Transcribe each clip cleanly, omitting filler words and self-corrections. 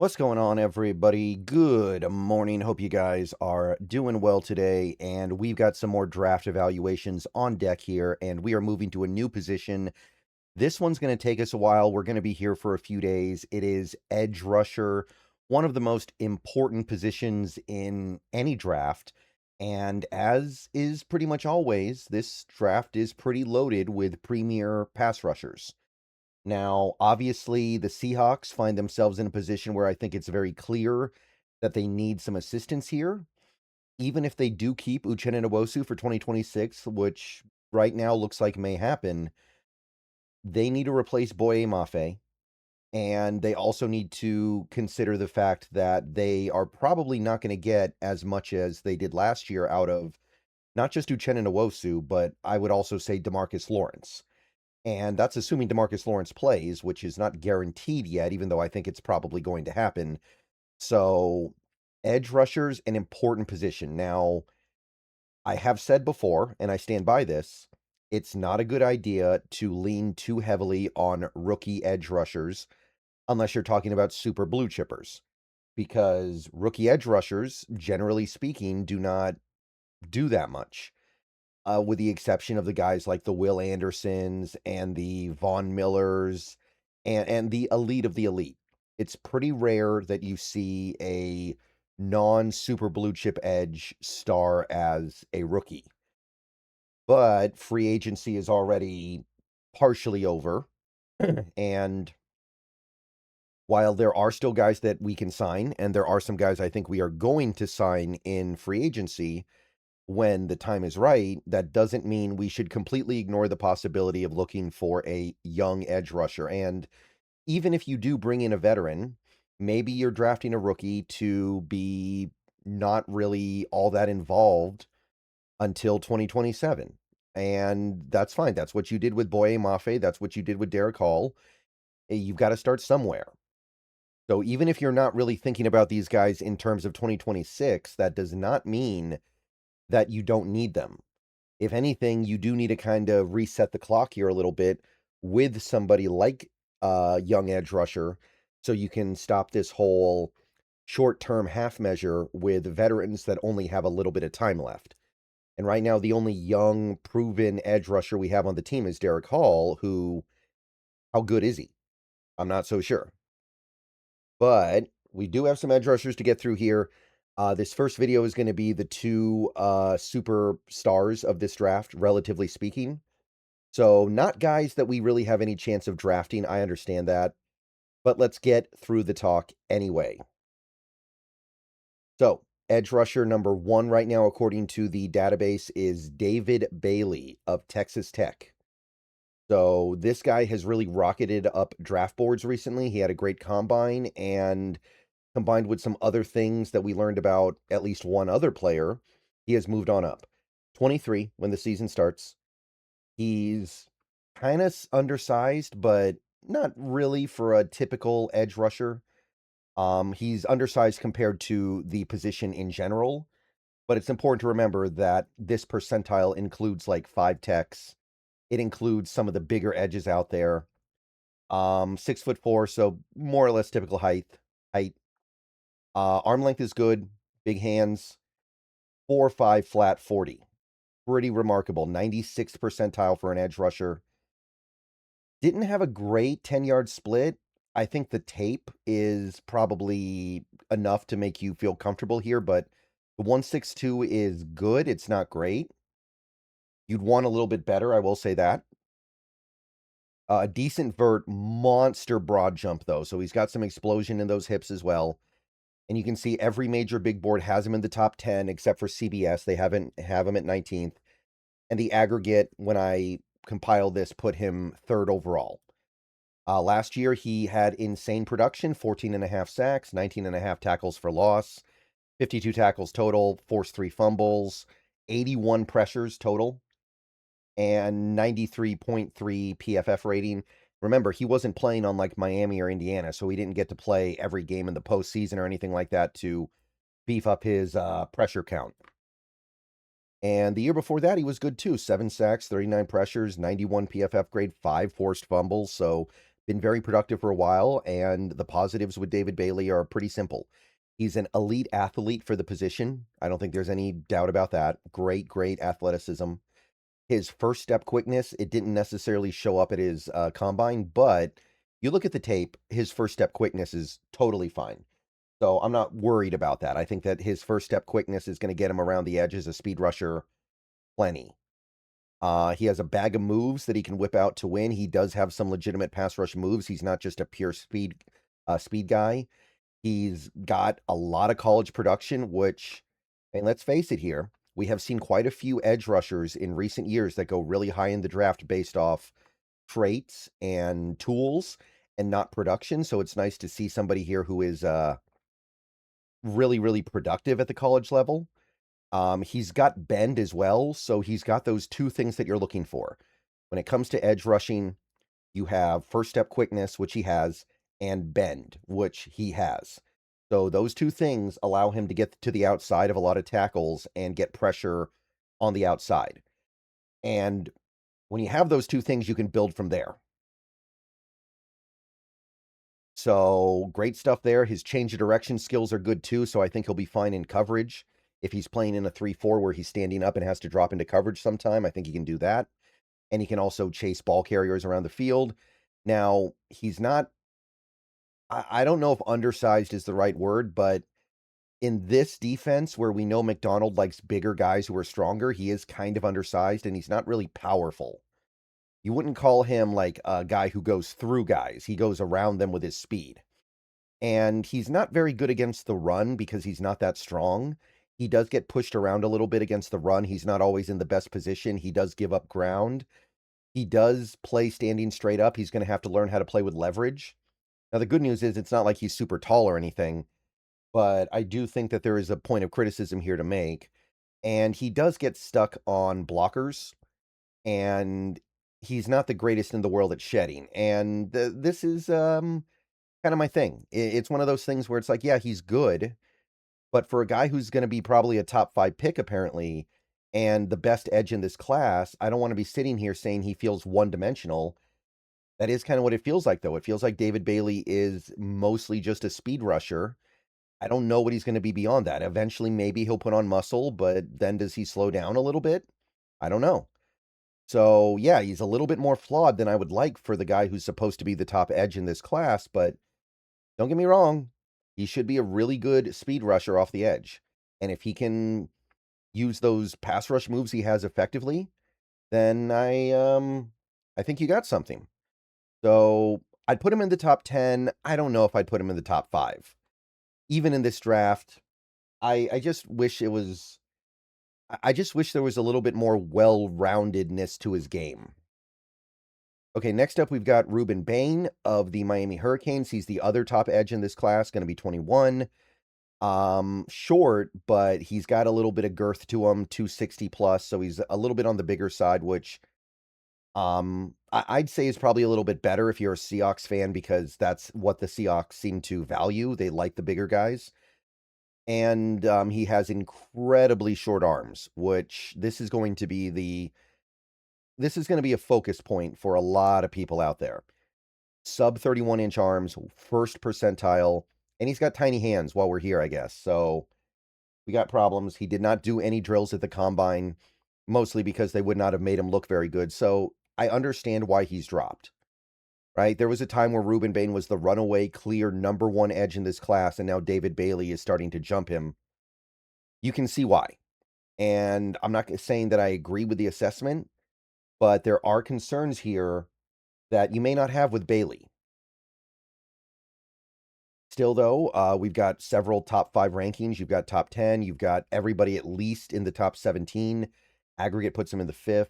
What's going on, everybody? Good morning. Hope you guys are doing well today. And we've got some more draft evaluations on deck here, and we are moving to a new position. This one's going to take us a while. We're going to be here for a few days. It is edge rusher, one of the most important positions in any draft. And as is pretty much always, this draft is pretty loaded with premier pass rushers. Now, obviously, the Seahawks find themselves in a position where I think it's very clear that they need some assistance here. Even if they do keep Uchenna Nwosu for 2026, which right now looks like may happen, they need to replace Boye Mafe. And they also need to consider the fact that they are probably not going to get as much as they did last year out of not just Uchenna Nwosu, but I would also say DeMarcus Lawrence. And that's assuming DeMarcus Lawrence plays, which is not guaranteed yet, even though I think it's probably going to happen. So, edge rusher's an important position. Now, I have said before, and I stand by this, it's not a good idea to lean too heavily on rookie edge rushers unless you're talking about super blue chippers, because rookie edge rushers, generally speaking, do not do that much. With the exception of the guys like the Will Andersons and the Von Millers and the elite of the elite. It's pretty rare that you see a non-super blue chip edge star as a rookie. But free agency is already partially over. And while there are still guys that we can sign, and there are some guys I think we are going to sign in free agency, when the time is right, that doesn't mean we should completely ignore the possibility of looking for a young edge rusher. And even if you do bring in a veteran, maybe you're drafting a rookie to be not really all that involved until 2027. And that's fine. That's what you did with Boye Mafe. That's what you did with Derek Hall. You've got to start somewhere. So even if you're not really thinking about these guys in terms of 2026, that does not mean that you don't need them. If anything, you do need to kind of reset the clock here a little bit with somebody like young edge rusher, so you can stop this whole short-term half measure with veterans that only have a little bit of time left. And right now, the only young, proven edge rusher we have on the team is Derek Hall, who, how good is he? I'm not so sure. But we do have some edge rushers to get through here. This first video is going to be the two superstars of this draft, relatively speaking. So not guys that we really have any chance of drafting. I understand that. But let's get through the talk anyway. So edge rusher number 1 right now, according to the database, is David Bailey of Texas Tech. So this guy has really rocketed up draft boards recently. He had a great combine, and combined with some other things that we learned about at least one other player, he has moved on up. 23 when the season starts. He's kind of undersized, but not really for a typical edge rusher. He's undersized compared to the position in general, but it's important to remember that this percentile includes like 5 techs. It includes some of the bigger edges out there. 6'4", so more or less typical height. Arm length is good, big hands, 4.5 flat 40. Pretty remarkable. 96th percentile for an edge rusher. Didn't have a great 10-yard split. I think the tape is probably enough to make you feel comfortable here, but the 162 is good. It's not great. You'd want a little bit better, I will say that. A decent vert, monster broad jump, though. So he's got some explosion in those hips as well. And you can see every major big board has him in the top 10, except for CBS. They have him at 19th. And the aggregate, when I compiled this, put him 3rd overall. Last year, he had insane production, 14.5 sacks, 19.5 tackles for loss, 52 tackles total, forced 3 fumbles, 81 pressures total, and 93.3 PFF rating. Remember, he wasn't playing on like Miami or Indiana, so he didn't get to play every game in the postseason or anything like that to beef up his pressure count. And the year before that, he was good too. 7 sacks, 39 pressures, 91 PFF grade, 5 forced fumbles. So been very productive for a while, and the positives with David Bailey are pretty simple. He's an elite athlete for the position. I don't think there's any doubt about that. Great, great athleticism. His first step quickness, it didn't necessarily show up at his combine, but you look at the tape, his first step quickness is totally fine. So I'm not worried about that. I think that his first step quickness is going to get him around the edge as a speed rusher plenty. He has a bag of moves that he can whip out to win. He does have some legitimate pass rush moves. He's not just a pure speed guy. He's got a lot of college production, which, and let's face it here, we have seen quite a few edge rushers in recent years that go really high in the draft based off traits and tools and not production. So it's nice to see somebody here who is really, really productive at the college level. He's got bend as well, so he's got those two things that you're looking for. When it comes to edge rushing, you have first step quickness, which he has, and bend, which he has. So those two things allow him to get to the outside of a lot of tackles and get pressure on the outside. And when you have those two things, you can build from there. So great stuff there. His change of direction skills are good too, so I think he'll be fine in coverage. If he's playing in a 3-4 where he's standing up and has to drop into coverage sometime, I think he can do that. And he can also chase ball carriers around the field. Now, he's not, I don't know if undersized is the right word, but in this defense where we know McDonald likes bigger guys who are stronger, he is kind of undersized and he's not really powerful. You wouldn't call him like a guy who goes through guys. He goes around them with his speed. And he's not very good against the run because he's not that strong. He does get pushed around a little bit against the run. He's not always in the best position. He does give up ground. He does play standing straight up. He's going to have to learn how to play with leverage. Now, the good news is it's not like he's super tall or anything, but I do think that there is a point of criticism here to make. And he does get stuck on blockers, and he's not the greatest in the world at shedding. And this is kind of my thing. It's one of those things where it's like, yeah, he's good, but for a guy who's going to be probably a top 5 pick, apparently, and the best edge in this class, I don't want to be sitting here saying he feels one-dimensional. That is kind of what it feels like, though. It feels like David Bailey is mostly just a speed rusher. I don't know what he's going to be beyond that. Eventually, maybe he'll put on muscle, but then does he slow down a little bit? I don't know. So, yeah, he's a little bit more flawed than I would like for the guy who's supposed to be the top edge in this class, but don't get me wrong, he should be a really good speed rusher off the edge. And if he can use those pass rush moves he has effectively, then I think you got something. So I'd put him in the top 10. I don't know if I'd put him in the top 5. Even in this draft, I just wish it was I just wish there was a little bit more well-roundedness to his game. Okay, next up we've got Rueben Bain of the Miami Hurricanes. He's the other top edge in this class, going to be 21. Short, but he's got a little bit of girth to him, 260 plus, so he's a little bit on the bigger side, which I'd say is probably a little bit better if you're a Seahawks fan, because that's what the Seahawks seem to value. They like the bigger guys. And he has incredibly short arms, which this is going to be a focus point for a lot of people out there. Sub 31-inch arms, first percentile, and he's got tiny hands while we're here, I guess. So we got problems. He did not do any drills at the combine, mostly because they would not have made him look very good. So I understand why he's dropped, right? There was a time where Rueben Bain was the runaway clear number 1 edge in this class, and now David Bailey is starting to jump him. You can see why. And I'm not saying that I agree with the assessment, but there are concerns here that you may not have with Bailey. Still, though, we've got several top 5 rankings. You've got top 10. You've got everybody at least in the top 17. Aggregate puts him in the 5th.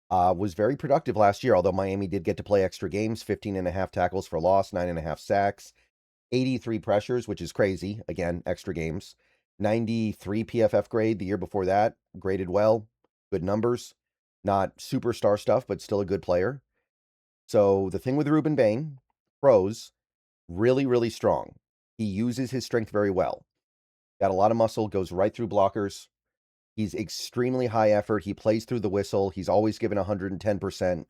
Was very productive last year, although Miami did get to play extra games, 15.5 tackles for loss, 9.5 sacks, 83 pressures, which is crazy. Again, extra games. 93 PFF grade the year before that. Graded well. Good numbers. Not superstar stuff, but still a good player. So the thing with Rueben Bain, pros, really, really strong. He uses his strength very well. Got a lot of muscle, goes right through blockers. He's extremely high effort. He plays through the whistle. He's always given 110%.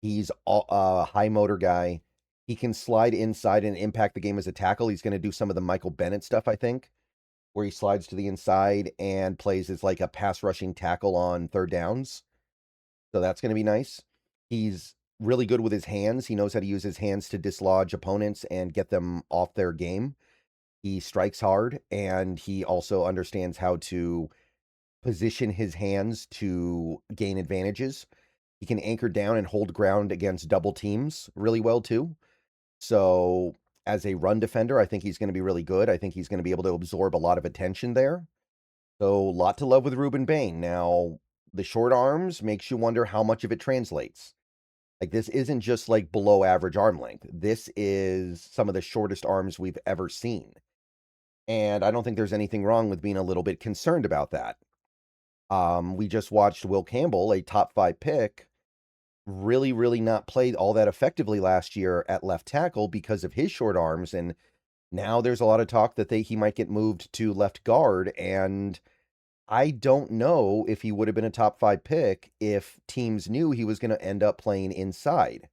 He's a high motor guy. He can slide inside and impact the game as a tackle. He's going to do some of the Michael Bennett stuff, I think, where he slides to the inside and plays as like a pass rushing tackle on third downs. So that's going to be nice. He's really good with his hands. He knows how to use his hands to dislodge opponents and get them off their game. He strikes hard, and he also understands how to position his hands to gain advantages. He can anchor down and hold ground against double teams really well, too. So, as a run defender, I think he's going to be really good. I think he's going to be able to absorb a lot of attention there. So, a lot to love with Rueben Bain. Now, the short arms makes you wonder how much of it translates. Like, this isn't just like below average arm length. This is some of the shortest arms we've ever seen. And I don't think there's anything wrong with being a little bit concerned about that. We just watched Will Campbell, a top 5 pick, really, really not play all that effectively last year at left tackle because of his short arms. And now there's a lot of talk that he might get moved to left guard. And I don't know if he would have been a top 5 pick if teams knew he was going to end up playing inside.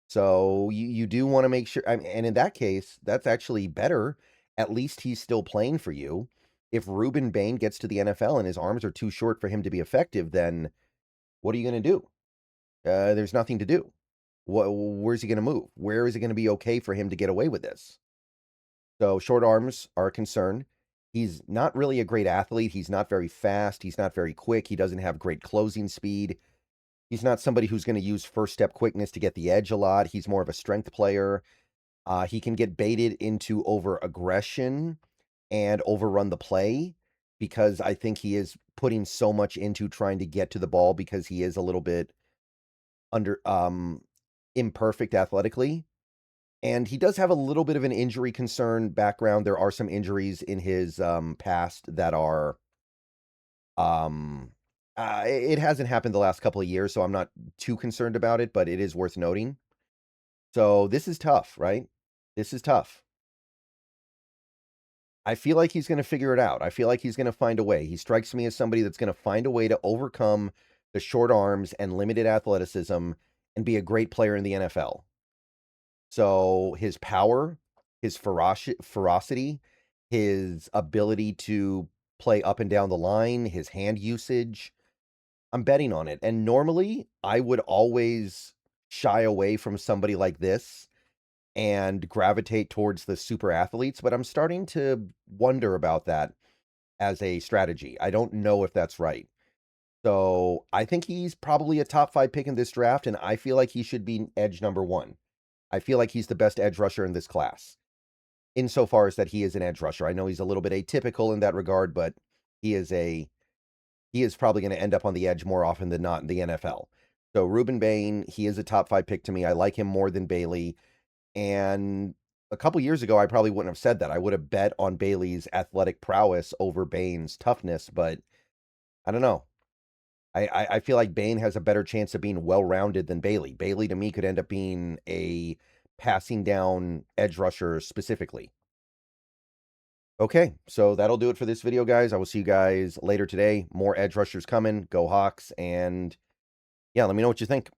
So you do want to make sure, and in that case, that's actually better. At least he's still playing for you. If Ruben Bain gets to the NFL and his arms are too short for him to be effective, then what are you going to do? There's nothing to do. Where's he going to move? Where is it going to be okay for him to get away with this? So short arms are a concern. He's not really a great athlete. He's not very fast. He's not very quick. He doesn't have great closing speed. He's not somebody who's going to use first step quickness to get the edge a lot. He's more of a strength player. He can get baited into over aggression and overrun the play because I think he is putting so much into trying to get to the ball because he is a little bit under imperfect athletically. And he does have a little bit of an injury concern background. There are some injuries in his past that are it hasn't happened the last couple of years, so I'm not too concerned about it, but it is worth noting. So this is tough, right? This is tough. I feel like he's going to figure it out. I feel like he's going to find a way. He strikes me as somebody that's going to find a way to overcome the short arms and limited athleticism and be a great player in the NFL. So his power, his ferocity, his ability to play up and down the line, his hand usage, I'm betting on it. And normally I would always shy away from somebody like this and gravitate towards the super athletes, but I'm starting to wonder about that as a strategy. I don't know if that's right. So I think he's probably a top 5 pick in this draft, and I feel like he should be edge number 1. I feel like he's the best edge rusher in this class, insofar as that he is an edge rusher. I know he's a little bit atypical in that regard, but he is probably going to end up on the edge more often than not in the NFL. So Ruben Bain, he is a top 5 pick to me. I like him more than Bailey. And a couple years ago, I probably wouldn't have said that. I would have bet on Bailey's athletic prowess over Bain's toughness, but I don't know. I feel like Bane has a better chance of being well-rounded than Bailey. Bailey, to me, could end up being a passing down edge rusher specifically. Okay, so that'll do it for this video, guys. I will see you guys later today. More edge rushers coming. Go Hawks. And yeah, let me know what you think.